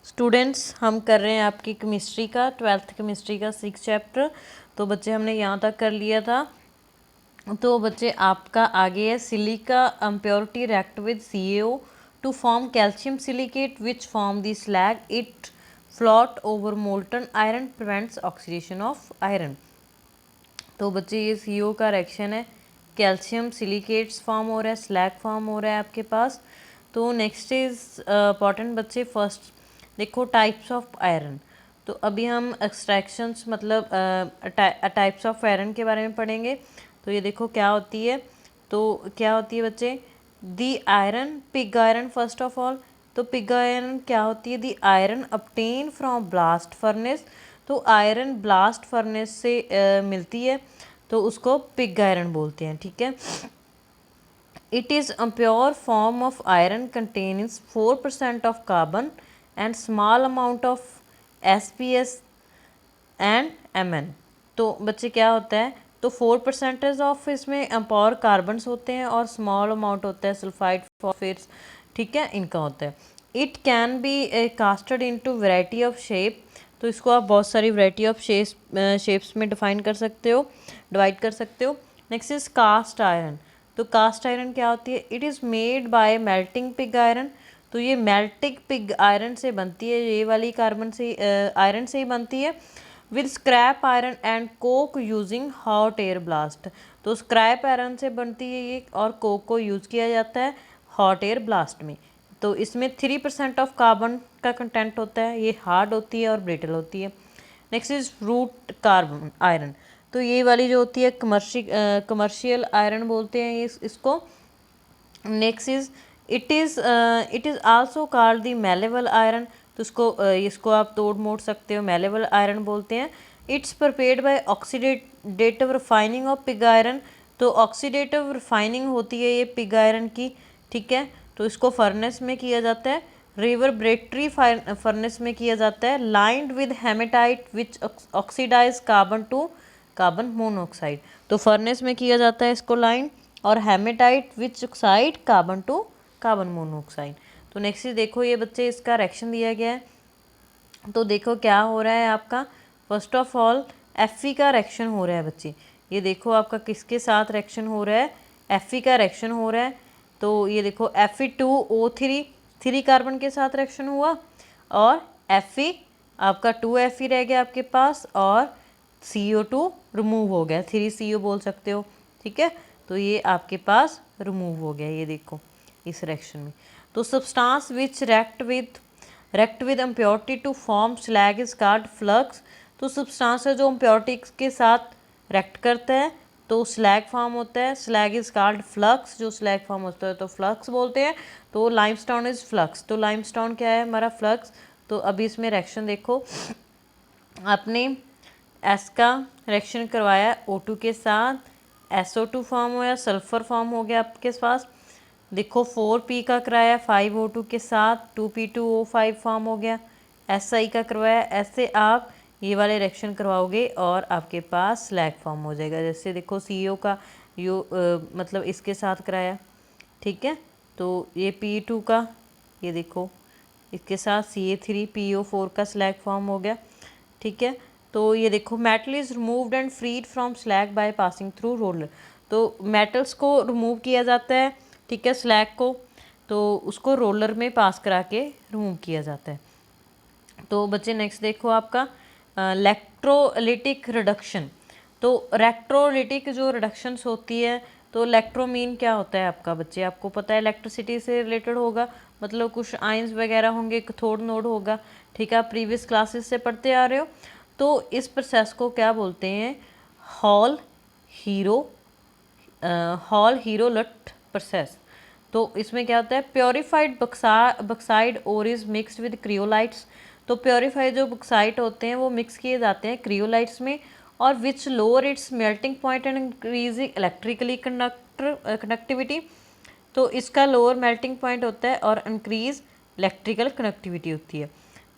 Students, हम कर रहे हैं आपकी केमिस्ट्री का 12th केमिस्ट्री का 6 चैप्टर। तो बच्चे हमने यहाँ तक कर लिया था। तो बच्चे आपका आगे है silica impurity react with CaO to form calcium silicate which form the slag it float over molten iron prevents oxidation of iron. तो बच्चे ये CO का रिएक्शन है, कैल्शियम सिलिकेट्स फॉर्म हो रहा है, स्लैग फॉर्म हो रहा है आपके पास। तो नेक्स्ट इज इंपॉर्टेंट बच्चे, फर्स्ट देखो टाइप्स ऑफ आयरन। तो अभी हम एक्सट्रैक्शंस मतलब टाइप्स ऑफ आयरन के बारे में पढ़ेंगे। तो ये देखो क्या होती है, तो क्या होती है बच्चे, the iron pig iron first of all. तो पिग आयरन क्या होती है, the iron obtained from blast furnace. तो आयरन ब्लास्ट फर्नेस से मिलती है तो उसको पिग आयरन बोलते हैं, ठीक है। It is a pure form of iron contains 4% of carbon and small amount of SPS and Mn। तो बच्चे क्या होता है, तो 4% ऑफ इसमें प्योर कार्बन्स होते हैं और स्मॉल अमाउंट होता है सल्फाइड फॉस्फेट्स, ठीक है, इनका होता है। It can be casted into variety of shape. तो इसको आप बहुत सारी वैरायटी ऑफ शेप्स में डिफाइन कर सकते हो, डिवाइड कर सकते हो। Next is cast iron. तो कास्ट आयरन क्या होती है, it is made by melting pig iron. तो ये मेल्टिंग पिग आयरन से बनती है, ये वाली कार्बन से आयरन से ही बनती है। With scrap iron and Coke using hot air blast. तो स्क्रैप आयरन से बनती है ये और कोक को यूज़ किया जाता है हॉट एयर ब्लास्ट में। तो इसमें 3% ऑफ कार्बन का कंटेंट होता है, ये हार्ड होती है और ब्रिटल होती है। Next is wrought carbon iron. तो ये वाली जो होती है कमर्शियल आयरन बोलते हैं इसको। Next is it is also called the malleable iron. तो इसको आप तोड़ मोड़ सकते हो, मेलेबल आयरन बोलते हैं। It's prepared by oxidative refining of pig iron. तो ऑक्सीडेटिव रिफाइनिंग होती है ये पिग आयरन की, ठीक है। तो इसको फर्नेस में किया जाता है, रिवर्बरेटरी फर्नेस में किया जाता है, lined with hematite which oxidise carbon to carbon monoxide. तो फर्नेस में किया जाता है इसको लाइन, और hematite which oxide carbon to carbon monoxide. तो नेक्स्ट देखो ये बच्चे इसका रिएक्शन दिया गया है। तो देखो क्या हो रहा है आपका, फर्स्ट ऑफ ऑल Fe का रिएक्शन हो रहा है बच्चे। ये देखो आपका किसके साथ रिएक्शन हो रहा है, Fe का रिएक्शन हो रहा है। तो ये देखो Fe2O3 3 कार्बन के साथ रिएक्शन हुआ और Fe आपका 2Fe रह गया आपके पास और CO2 रिमूव हो गया, 3CO बोल सकते हो, ठीक है। तो ये आपके पास रिमूव हो गया, ये देखो इस रिएक्शन में। तो substance which react with impurity to form slag is called flux। तो सब्सटेंस है जो impurity के साथ react करता है तो स्लैग फॉर्म होता है, स्लैग इज कॉल्ड फ्लक्स। जो स्लैग फॉर्म होता है तो फ्लक्स बोलते हैं। तो लाइमस्टोन इज फ्लक्स। तो लाइमस्टोन क्या है हमारा, फ्लक्स। तो अभी इसमें रिएक्शन देखो, आपने एस का रिएक्शन करवाया O2 के साथ, SO2 फॉर्म हो गया, सल्फर फॉर्म हो गया आपके पास। देखो 4P का कराया 5O2 के साथ, 2P2O5 फॉर्म हो गया। SI का करवाया, ऐसे आप ये वाले रिएक्शन करवाओगे और आपके पास स्लैग फॉर्म हो जाएगा। जैसे देखो CO का मतलब इसके साथ कराया, ठीक है। तो ये P2 का, ये देखो इसके साथ CA3PO4 का स्लैग फॉर्म हो गया, ठीक है। तो ये देखो metal is removed and freed from slag by passing through roller. तो मेटल्स को रिमूव किया जाता है, ठीक है, स्लैग को, तो उसको रोलर में पास करा के रिमूव किया जाता है। तो बच्चे नेक्स्ट देखो आपका इलेक्ट्रोलिटिक रिडक्शन। तो इलेक्ट्रोलिटिक जो रिडक्शंस होती है, तो इलेक्ट्रोमीन क्या होता है आपका बच्चे, आपको पता है इलेक्ट्रिसिटी से रिलेटेड होगा, मतलब कुछ आयंस वगैरह होंगे, कैथोड नोड होगा, ठीक है, आप प्रीवियस क्लासेस से पढ़ते आ रहे हो। तो इस प्रोसेस को क्या बोलते हैं, हॉल हीरोलट प्रोसेस। तो इसमें क्या होता है, purified bauxite ore is mixed with cryolites. तो प्योरीफाइड जो बक्साइट होते हैं वो मिक्स किए जाते हैं क्रियोलाइट्स में, और which lower its melting point and increasing electrically conductivity. तो इसका लोअर मेल्टिंग पॉइंट होता है और इंक्रीज इलेक्ट्रिकल कनेक्टिविटी होती है।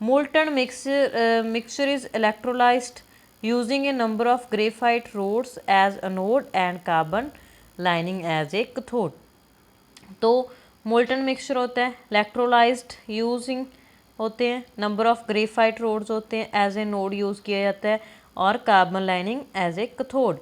Molten mixture is electrolysed using a number of graphite rods as anode and carbon lining as a cathode. तो molten mixture होता है इलेक्ट्रोलाइज्ड यूजिंग होते हैं, नंबर ऑफ ग्रेफाइट रोड्स होते हैं, एज ए नोड यूज़ किया जाता है, और carbon lining as a cathode.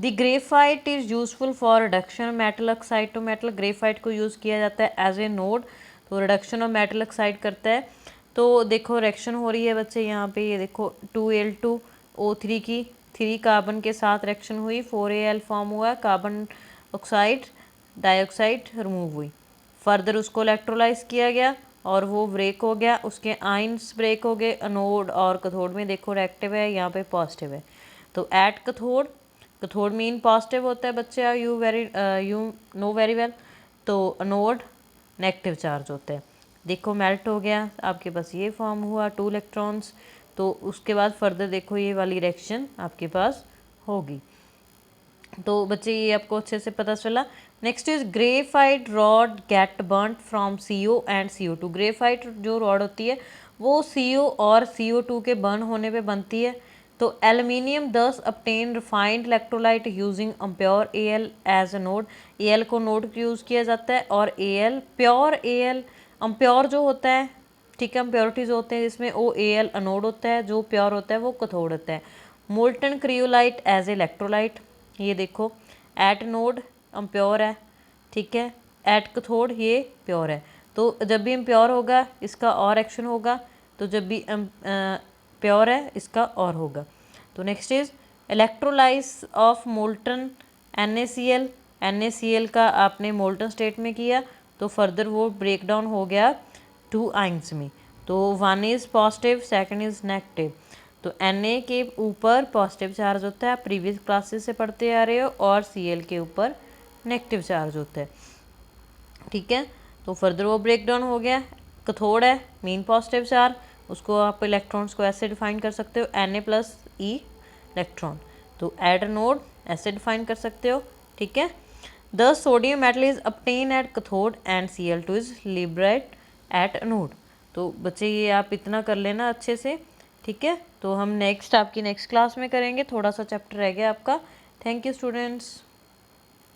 The graphite is useful for reduction metal oxide to metal. Graphite को यूज़ किया जाता है एज ए नोड, तो रिडक्शन ऑफ मेटल ऑक्साइड करता है। तो देखो रिएक्शन हो रही है बच्चे यहाँ पे, ये देखो 2Al2O3 की 3 कार्बन के साथ रिएक्शन हुई, 4Al फॉर्म हुआ, कार्बन ऑक्साइड डाइऑक्साइड रिमूव हुई। फर्दर उसको इलेक्ट्रोलाइज किया गया और वो ब्रेक हो गया, उसके आयंस ब्रेक हो गए। एनोड और कैथोड में देखो रिएक्टिव है, यहाँ पे पॉजिटिव है। तो at cathode, cathode mean positive होता है बच्चे, यू नो वेरी वेल। तो एनोड नेगेटिव चार्ज होता है। देखो मेल्ट हो गया, आपके पास ये फॉर्म हुआ 2 इलेक्ट्रॉन्स। तो उसके बाद फर्दर देखो ये वाली रिएक्शन आपके पास होगी। तो बच्चे ये आपको अच्छे से पता चला। Next is graphite rod get burnt from CO and CO2। Graphite जो रॉड होती है वो CO और CO2 के बर्न होने पे बनती है। तो aluminium thus obtained refined electrolyte using impure Al as anode. Al को नोड यूज़ किया जाता है, और Al प्योर Al अम्प्योर जो होता है, ठीक है, अम्प्योरिटीज होते हैं जिसमें OAl अनोड होता है, जो प्योर होता है वो कैथोड होता है। मोल्टन क्रियोलाइट एज इलेक्ट्रोलाइट, ये देखो एट नोड अम्प्योर है, ठीक है, एट कैथोड ये प्योर है। तो जब भी इम्प्योर होगा इसका और एक्शन होगा, तो जब भी प्योर है इसका और होगा। तो next is electrolyse of molten NaCl। NaCl का आपने मोल्टन स्टेट में किया तो फर्दर वो ब्रेक डाउन हो गया 2 आइंस में। तो 1 is positive, second is negative. तो Na के ऊपर पॉजिटिव चार्ज होता है, आप प्रीवियस क्लासेस से पढ़ते आ रहे हो, और Cl के ऊपर नेगेटिव चार्ज होता है, ठीक है। तो फर्दर वो ब्रेक डाउन हो गया। कैथोड है, मीन पॉजिटिव चार्ज, उसको आप इलेक्ट्रॉन्स को ऐसे डिफाइन कर सकते हो Na+E इलेक्ट्रॉन। तो एट नोड ऐसे डिफाइन कर सकते हो, ठीक है। The sodium metal is obtain at cathode and Cl2 is liberate at anode. तो बच्चे ये आप इतना कर लेना अच्छे से, ठीक है। तो हम नेक्स्ट आपकी नेक्स्ट क्लास में करेंगे, थोड़ा सा चैप्टर रह गया आपका। Thank you students.